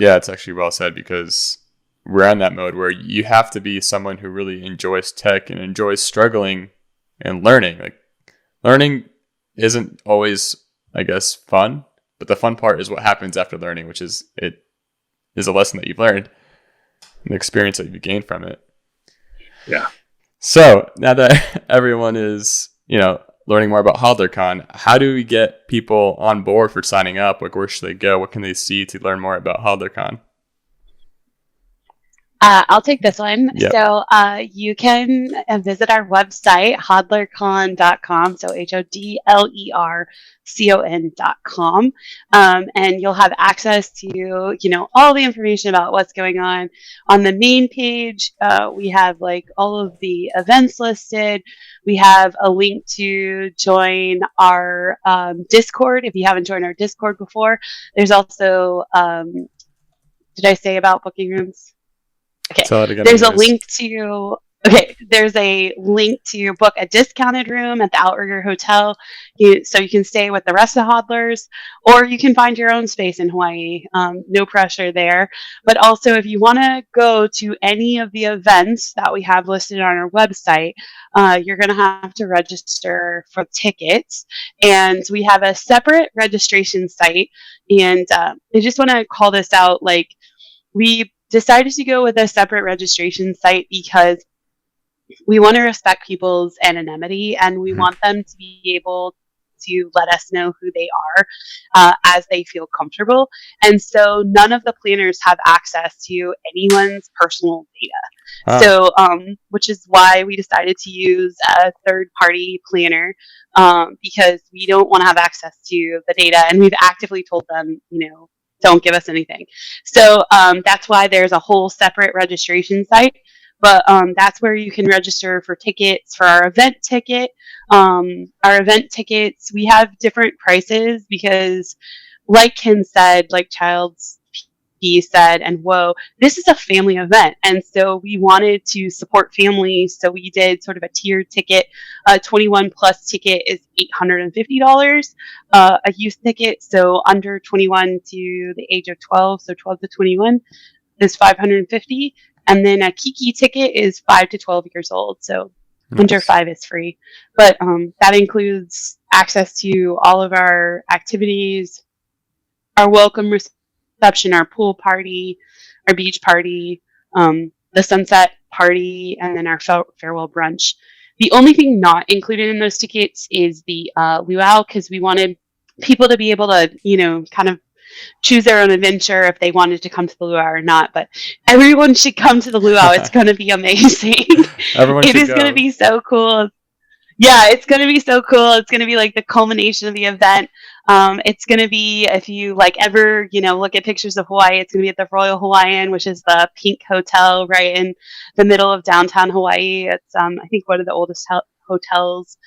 yeah, it's actually well said, because we're in that mode where you have to be someone who really enjoys tech and enjoys struggling and learning. Like, learning isn't always, I guess, fun, but the fun part is what happens after learning, which is a lesson that you've learned, an experience that you've gained from it. Yeah. So now that everyone is, learning more about Hodlercon, how do we get people on board for signing up? Like, where should they go? What can they see to learn more about Hodlercon? I'll take this one. Yep. So you can visit our website, hodlercon.com. So HODLERCON.com. And you'll have access to, all the information about what's going on. On the main page, we have all of the events listed. We have a link to join our Discord if you haven't joined our Discord before. There's also, did I say about booking rooms? Okay. There's a link to book a discounted room at the Outrigger Hotel, so you can stay with the rest of the hodlers, or you can find your own space in Hawaii. No pressure there. But also, if you want to go to any of the events that we have listed on our website, you're going to have to register for tickets. And we have a separate registration site. And I just want to call this out. We decided to go with a separate registration site because we want to respect people's anonymity, and we want them to be able to let us know who they are as they feel comfortable. And so none of the planners have access to anyone's personal data. So, which is why we decided to use a third-party planner, because we don't want to have access to the data, and we've actively told them, don't give us anything. So that's why there's a whole separate registration site. But that's where you can register for tickets for our event ticket. Our event tickets, we have different prices because, like Ken said, like Childsp said, and whoa, this is a family event. And so we wanted to support families. So we did sort of a tiered ticket. A 21 plus ticket is $850. A youth ticket, so under 21 to the age of 12, so 12 to 21, is $550. And then a Kiki ticket is 5 to 12 years old. So under 5 is free. But that includes access to all of our activities, our welcome reception, our pool party, our beach party, the sunset party, and then our farewell brunch. The only thing not included in those tickets is the luau, because we wanted people to be able to, kind of choose their own adventure if they wanted to come to the luau or not. But everyone should come to the luau. It's going to be amazing. It is going to be so cool. Yeah, it's going to be so cool. It's going to be the culmination of the event. It's going to be, if you ever, look at pictures of Hawaii, it's going to be at the Royal Hawaiian, which is the pink hotel right in the middle of downtown Hawaii. It's, I think, one of the oldest hotels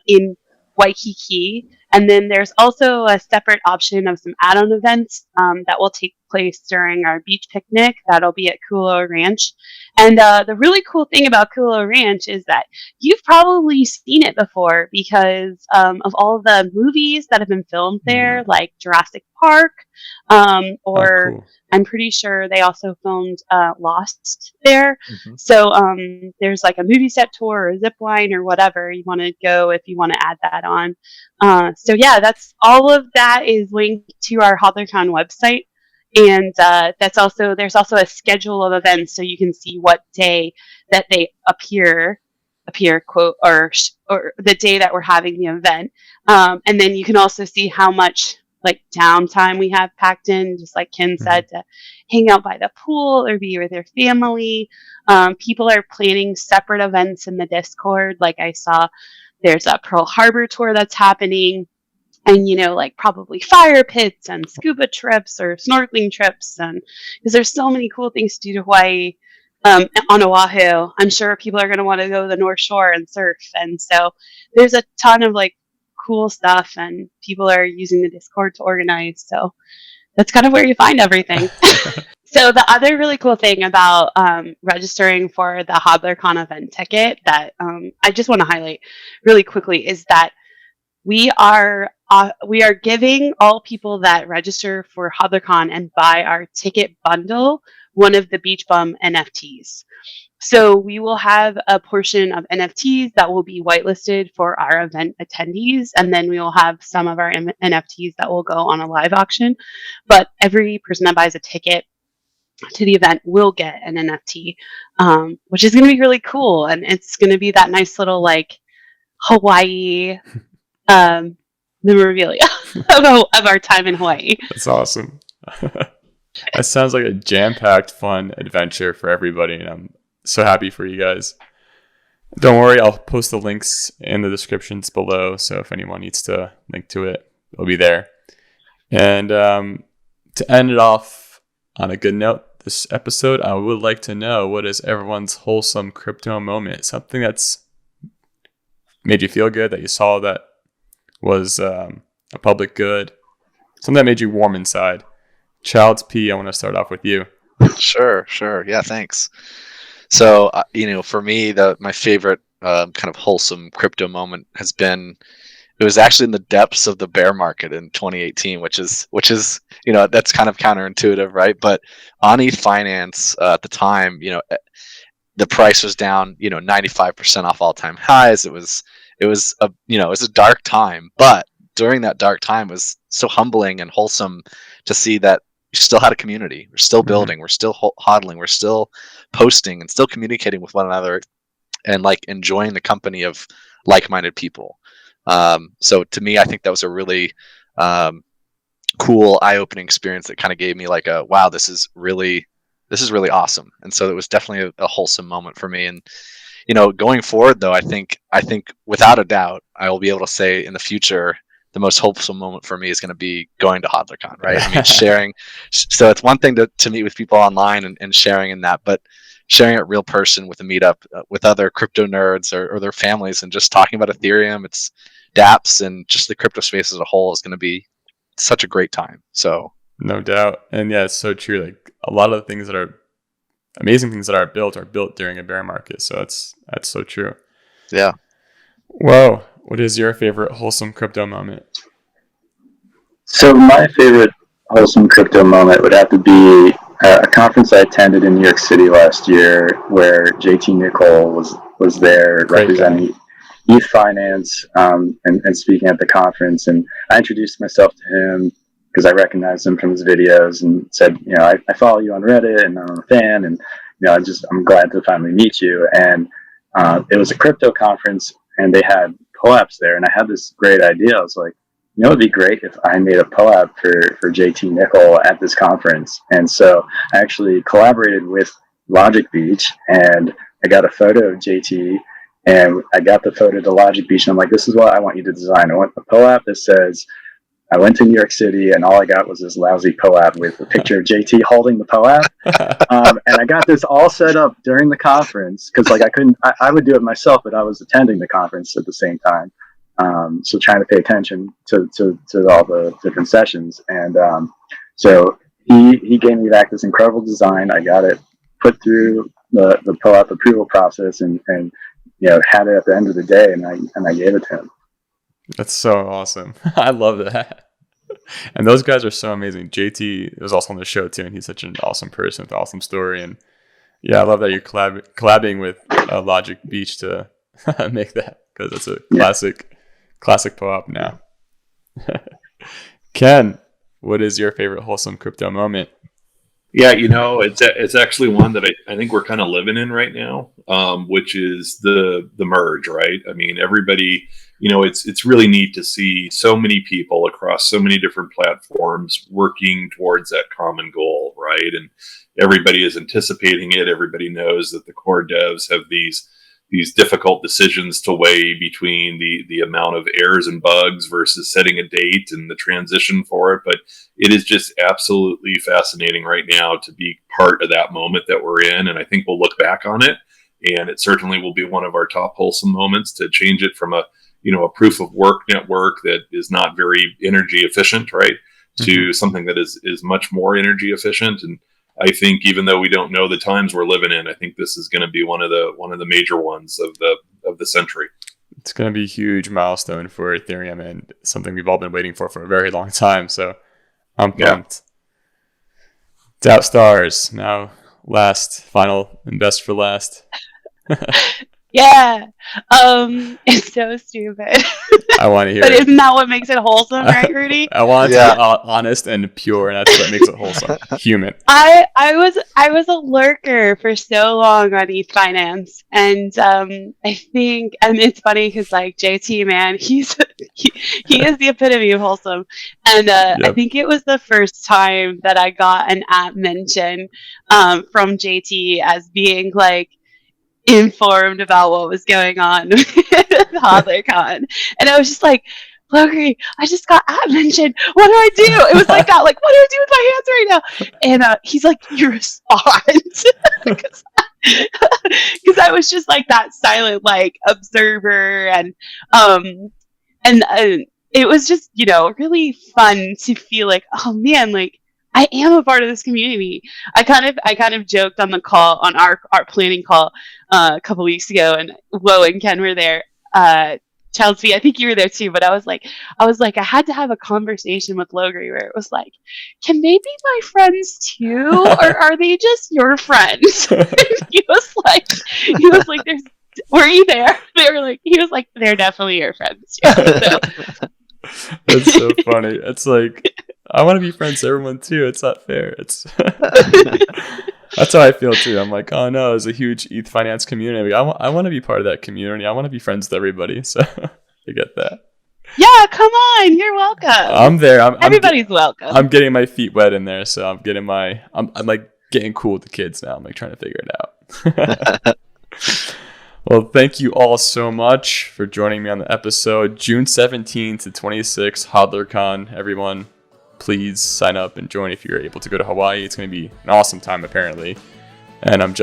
in Waikiki. And then there's also a separate option of some add-on events that will take place during our beach picnic. That'll be at Kulo Ranch. And the really cool thing about Kulo Ranch is that you've probably seen it before because of all of the movies that have been filmed there, like Jurassic Park, or cool. I'm pretty sure they also filmed Lost there. Mhm. So there's like a movie set tour or a zip line or whatever you want to go if you want to add that on. So yeah, that's all of that is linked to our Hodlercon website. And there's also a schedule of events, so you can see what day that they appear quote or the day that we're having the event, and then you can also see how much like downtime we have packed in, just like Ken said, to hang out by the pool or be with their family. People are planning separate events in the Discord. Like I saw, there's a Pearl Harbor tour that's happening. And, like probably fire pits and scuba trips or snorkeling trips. And because there's so many cool things to do to Hawaii, on Oahu. I'm sure people are going to want to go to the North Shore and surf. And so there's a ton of like cool stuff, and people are using the Discord to organize. So that's kind of where you find everything. So the other really cool thing about registering for the Hodlercon event ticket that I just want to highlight really quickly is that we are giving all people that register for Hodlercon and buy our ticket bundle one of the Beach Bum NFTs. So we will have a portion of NFTs that will be whitelisted for our event attendees, and then we will have some of our NFTs that will go on a live auction. But every person that buys a ticket to the event will get an NFT, which is going to be really cool, and it's going to be that nice little like Hawaii memorabilia of our time in Hawaii. That's awesome. That sounds like a jam-packed, fun adventure for everybody, and I'm so happy for you guys. Don't worry, I'll post the links in the descriptions below, so if anyone needs to link to it, it'll be there. And to end it off on a good note, this episode, I would like to know, what is everyone's wholesome crypto moment? Something that's made you feel good, that you saw that was a public good, something that made you warm inside. Childsp, I want to start off with you. Sure. Yeah, thanks. So, for me, my favorite kind of wholesome crypto moment has been, it was actually in the depths of the bear market in 2018, which is that's kind of counterintuitive, right? But on ETHFinance at the time, the price was down, 95% off all-time highs. It was a dark time, but during that dark time, it was so humbling and wholesome to see that we still had a community. We're still building. We're still hodling. We're still posting and still communicating with one another, and like enjoying the company of like-minded people. So to me, I think that was a really cool, eye-opening experience that kind of gave me like a wow, this is really awesome. And so it was definitely a wholesome moment for me. And going forward, though, I think without a doubt, I will be able to say in the future, the most wholesome moment for me is going to be going to Hodlercon, right? I mean, sharing. So it's one thing to meet with people online and sharing in that, but sharing it real person with a meetup with other crypto nerds or their families and just talking about Ethereum, it's dApps, and just the crypto space as a whole is going to be such a great time. So no doubt. And yeah, it's so true. Like a lot of the things that are amazing things that are built during a bear market. So that's so true. Yeah. Whoa. What is your favorite wholesome crypto moment? So my favorite wholesome crypto moment would have to be a conference I attended in New York City last year, where JT Nicole was there representing ETHFinance and speaking at the conference. And I introduced myself to him because I recognized him from his videos and said, I follow you on Reddit and I'm a fan, and I'm glad to finally meet you. And it was a crypto conference, and they had POAPs there, and I had this great idea. I was like, it'd be great if I made a POAP for JT Nicole at this conference. And so I actually collaborated with Logic Beach, and I got a photo of JT, and I got the photo to Logic Beach, and I'm like, this is what I want you to design. I want a POAP that says, I went to New York City, and all I got was this lousy POAP with a picture of JT holding the POAP. And I got this all set up during the conference because I would do it myself, but I was attending the conference at the same time. So trying to pay attention to all the different sessions. And so he gave me back this incredible design. I got it put through the POAP approval process, and had it at the end of the day, and I gave it to him. That's so awesome. I love that. And those guys are so amazing. JT was also on the show too, and he's such an awesome person with an awesome story. And yeah, I love that you're collabing with Logic Beach to make that, because it's a classic POAP now. Ken, what is your favorite wholesome crypto moment? Yeah, it's actually one that I think we're kind of living in right now, which is the merge, right? I mean, everybody, it's really neat to see so many people across so many different platforms working towards that common goal, right? And everybody is anticipating it. Everybody knows that the core devs have these difficult decisions to weigh between the amount of errors and bugs versus setting a date and the transition for it. But it is just absolutely fascinating right now to be part of that moment that we're in. And I think we'll look back on it, and it certainly will be one of our top wholesome moments to change it from a proof of work network that is not very energy efficient, right? Mm-hmm. To something that is much more energy efficient. And I think even though we don't know the times we're living in, I think this is going to be one of the major ones of the century. It's going to be a huge milestone for Ethereum, and something we've all been waiting for a very long time. So I'm pumped. Yeah. DoubtStars, now final and best for last. Yeah. It's so stupid. I want to hear but it. isn't that what makes it wholesome, right, Rudy? I want it to be honest and pure, and that's what makes it wholesome. Human. I was a lurker for so long on ETHFinance, and I think, and it's funny because like JT, man, he is the epitome of wholesome, and I think it was the first time that I got an app mention from JT as being like informed about what was going on with Hodlercon, and I was just like, Logan, I just got app mentioned. What do I do? It was like that. Like, what do I do with my hands right now? And he's like, you respond, because I was just like that silent like observer, and it was just really fun to feel like, oh man, like I am a part of this community. I kind of joked on the call, on our planning call a couple weeks ago, and Wo and Ken were there. Childsp, I think you were there too, but I was like, I had to have a conversation with Logri where it was like, can they be my friends too, or are they just your friends? he was like, were you there? He was like, they're definitely your friends too. So. That's so funny. It's like, I want to be friends with everyone too. It's not fair. It's that's how I feel too. I'm like, oh no, there's a huge ETHFinance community. I want to be part of that community. I want to be friends with everybody. So I get that. Yeah, come on. You're welcome. I'm there. Everybody's welcome. I'm getting my feet wet in there. So I'm like getting cool with the kids now. I'm like trying to figure it out. Well, thank you all so much for joining me on the episode. June 17th to 26th, Hodlercon. Everyone, please sign up and join if you're able to go to Hawaii. It's going to be an awesome time, apparently. And I'm jealous.